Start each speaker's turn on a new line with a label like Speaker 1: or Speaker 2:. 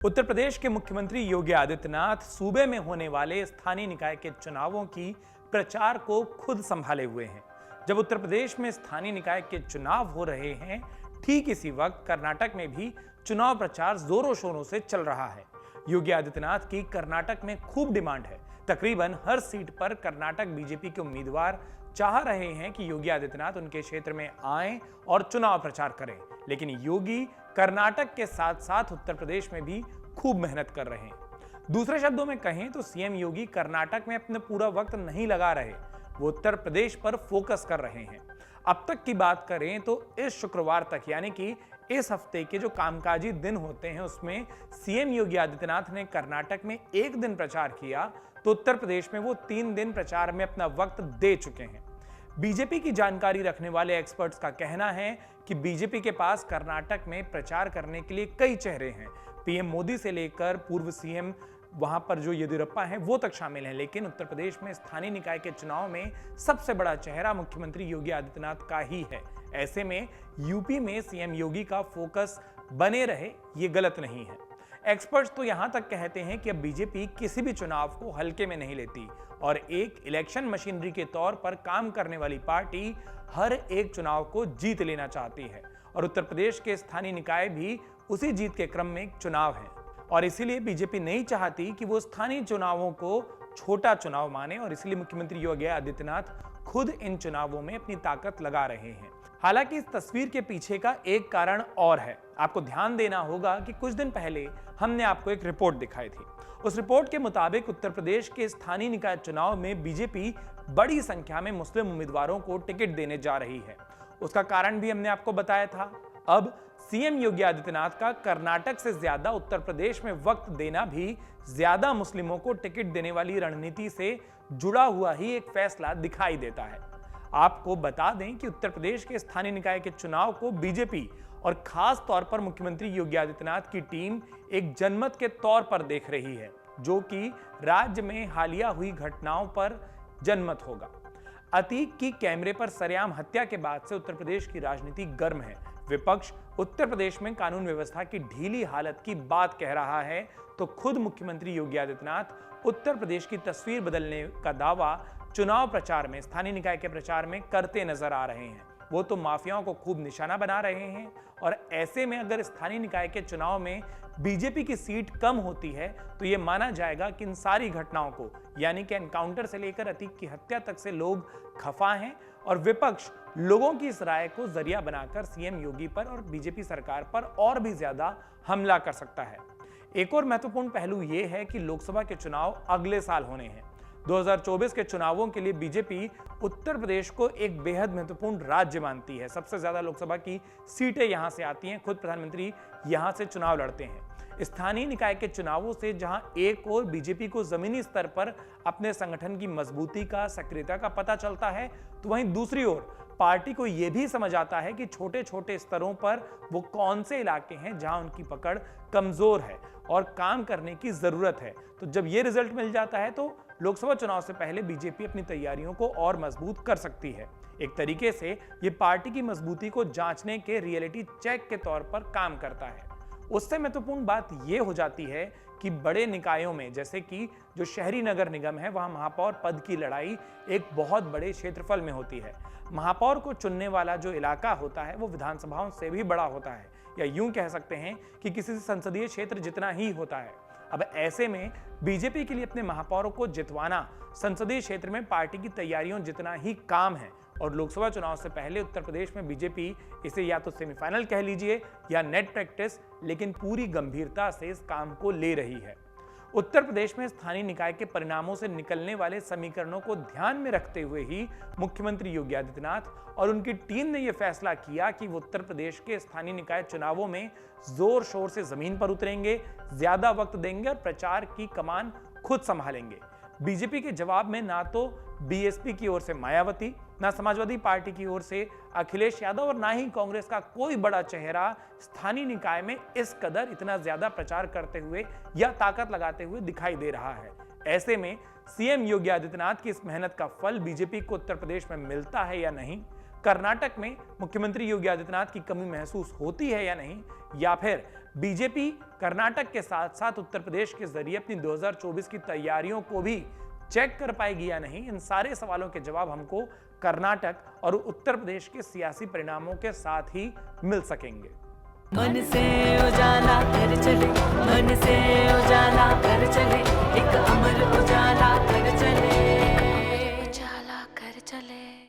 Speaker 1: उत्तर प्रदेश के मुख्यमंत्री योगी आदित्यनाथ सूबे में होने वाले स्थानीय निकाय के चुनावों की प्रचार को खुद संभाले हुए हैं। जब उत्तर प्रदेश में स्थानीय निकाय के चुनाव हो रहे हैं, ठीक इसी वक्त कर्नाटक में भी चुनाव प्रचार जोरों शोरों से चल रहा है। योगी आदित्यनाथ की कर्नाटक में खूब डिमांड है। तकरीबन हर सीट पर कर्नाटक बीजेपी के उम्मीदवार चाह रहे हैं कि योगी आदित्यनाथ उनके क्षेत्र में आएं और चुनाव प्रचार करें, लेकिन योगी कर्नाटक के साथ साथ उत्तर प्रदेश में भी खूब मेहनत कर रहे हैं। दूसरे शब्दों में कहें तो सीएम योगी कर्नाटक में अपना पूरा वक्त नहीं लगा रहे, वो उत्तर प्रदेश पर फोकस कर रहे हैं। अब तक की बात करें तो इस शुक्रवार तक यानी कि इस हफ्ते के जो कामकाजी दिन होते हैं उसमें सीएम योगी आदित्यनाथ ने कर्नाटक में एक दिन प्रचार किया तो उत्तर प्रदेश में वो 3 दिन प्रचार में अपना वक्त दे चुके हैं। बीजेपी की जानकारी रखने वाले एक्सपर्ट्स का कहना है कि बीजेपी के पास कर्नाटक में प्रचार करने के लिए कई चेहरे हैं। पीएम मोदी से लेकर पूर्व सीएम वहां पर जो येदियुरप्पा हैं वो तक शामिल हैं, लेकिन उत्तर प्रदेश में स्थानीय निकाय के चुनाव में सबसे बड़ा चेहरा मुख्यमंत्री योगी आदित्यनाथ का ही है। ऐसे में यूपी में सीएम योगी का फोकस बने रहे ये गलत नहीं है। एक्सपर्ट्स तो यहां तक कहते हैं कि अब बीजेपी किसी भी चुनाव को हल्के में नहीं लेती और एक इलेक्शन मशीनरी के तौर पर काम करने वाली पार्टी हर एक चुनाव को जीत लेना चाहती है और उत्तर प्रदेश के स्थानीय निकाय भी उसी जीत के क्रम में एक चुनाव है और इसीलिए बीजेपी नहीं चाहती कि वो स्थानीय चुनावों को छोटा चुनाव माने और इसलिए मुख्यमंत्री योगी आदित्यनाथ खुद इन चुनावों में अपनी ताकत लगा रहे हैं। हालांकि इस तस्वीर के पीछे का एक कारण और है। आपको ध्यान देना होगा कि कुछ दिन पहले हमने आपको एक रिपोर्ट दिखाई थी। उस रिपोर्ट के मुताबिक उत्तर प्रदेश के स्थानीय निकाय चुनाव में बीजेपी बड़ी संख्या में मुस्लिम उम्मीदवारों को टिकट देने जा रही है। उसका कारण भी हमने आपको बताया था। अब सीएम योगी आदित्यनाथ का कर्नाटक से ज्यादा उत्तर प्रदेश में वक्त देना भी ज्यादा मुस्लिमों को टिकट देने वाली रणनीति से जुड़ा हुआ ही एक फैसला दिखाई देता है। आपको बता दें कि उत्तर प्रदेश के स्थानीय निकाय के चुनाव को बीजेपी और खास तौर पर मुख्यमंत्री योगी आदित्यनाथ की टीम एक जनमत के तौर पर देख रही है, जो कि राज्य में हालिया हुई घटनाओं पर जनमत होगा। अतीक की कैमरे पर सरेआम हत्या के बाद से उत्तर प्रदेश की राजनीति गर्म है। विपक्ष उत्तर प्रदेश में कानून व्यवस्था की ढीली हालत की बात कह रहा है तो खुद मुख्यमंत्री योगी आदित्यनाथ उत्तर प्रदेश की तस्वीर बदलने का दावा चुनाव प्रचार में, स्थानीय निकाय के प्रचार में करते नजर आ रहे हैं। वो तो माफियाओं को खूब निशाना बना रहे हैं और ऐसे में अगर स्थानीय निकाय के चुनाव में बीजेपी की सीट कम होती है तो यह माना जाएगा कि इन सारी घटनाओं को यानी कि एनकाउंटर से लेकर अतीक की हत्या तक से लोग खफा हैं और विपक्ष लोगों की इस राय को जरिया बनाकर सीएम योगी पर और बीजेपी सरकार पर और भी ज्यादा हमला कर सकता है। एक और महत्वपूर्ण पहलू यह है कि लोकसभा के चुनाव अगले साल होने हैं। 2024 के चुनावों के लिए बीजेपी उत्तर प्रदेश को एक बेहद महत्वपूर्ण राज्य मानती है। सबसे ज्यादा लोकसभा की सीटें यहां से आती हैं, खुद प्रधानमंत्री यहां से चुनाव लड़ते हैं। स्थानीय निकाय के चुनावों से जहां एक ओर बीजेपी को जमीनी स्तर पर अपने संगठन की मजबूती का, सक्रियता का पता चलता है, तो वहीं दूसरी ओर पार्टी को यह भी समझ आता है कि छोटे छोटे स्तरों पर वो कौन से इलाके हैं जहां उनकी पकड़ कमजोर है और काम करने की जरूरत है। तो जब ये रिजल्ट मिल जाता है तो लोकसभा चुनाव से पहले बीजेपी अपनी तैयारियों को और मजबूत कर सकती है। एक तरीके से ये पार्टी की मजबूती को जांचने के रियलिटी चेक के तौर पर काम करता है। उससे महत्वपूर्ण बात यह हो जाती है कि बड़े निकायों में जैसे कि जो शहरी नगर निगम है वहां महापौर पद की लड़ाई एक बहुत बड़े क्षेत्रफल में होती है। महापौर को चुनने वाला जो इलाका होता है वो विधानसभाओं से भी बड़ा होता है, या यूं कह सकते हैं कि किसी संसदीय क्षेत्र जितना ही होता है। अब ऐसे में बीजेपी के लिए अपने महापौरों को जितवाना संसदीय क्षेत्र में पार्टी की तैयारियों जितना ही काम है और लोकसभा चुनाव से पहले उत्तर प्रदेश में बीजेपी इसे या तो सेमीफाइनल कह लीजिए या नेट प्रैक्टिस, लेकिन पूरी गंभीरता से इस काम को ले रही है। उत्तर प्रदेश में स्थानीय निकाय के परिणामों से निकलने वाले समीकरणों को ध्यान में रखते हुए ही मुख्यमंत्री योगी आदित्यनाथ और उनकी टीम ने यह फैसला किया कि वो उत्तर प्रदेश के स्थानीय निकाय चुनावों में जोर शोर से जमीन पर उतरेंगे, ज्यादा वक्त देंगे और प्रचार की कमान खुद संभालेंगे। बीजेपी के जवाब में ना तो बीएसपी की ओर से मायावती, ना समाजवादी पार्टी की ओर से अखिलेश यादव और ना ही कांग्रेस का कोई बड़ा चेहरा स्थानीय निकाय में इस कदर इतना ज्यादा प्रचार करते हुए या ताकत लगाते हुए दिखाई दे रहा है। ऐसे में सीएम योगी आदित्यनाथ की इस मेहनत का फल बीजेपी को उत्तर प्रदेश में मिलता है या नहीं, कर्नाटक में मुख्यमंत्री योगी आदित्यनाथ की कमी महसूस होती है या नहीं, या फिर बीजेपी कर्नाटक के साथ साथ उत्तर प्रदेश के जरिए अपनी 2024 की तैयारियों को भी चेक कर पाएगी या नहीं, इन सारे सवालों के जवाब हमको कर्नाटक और उत्तर प्रदेश के सियासी परिणामों के साथ ही मिल सकेंगे।
Speaker 2: मन से उजाला कर चले, मन से उजाला कर चले।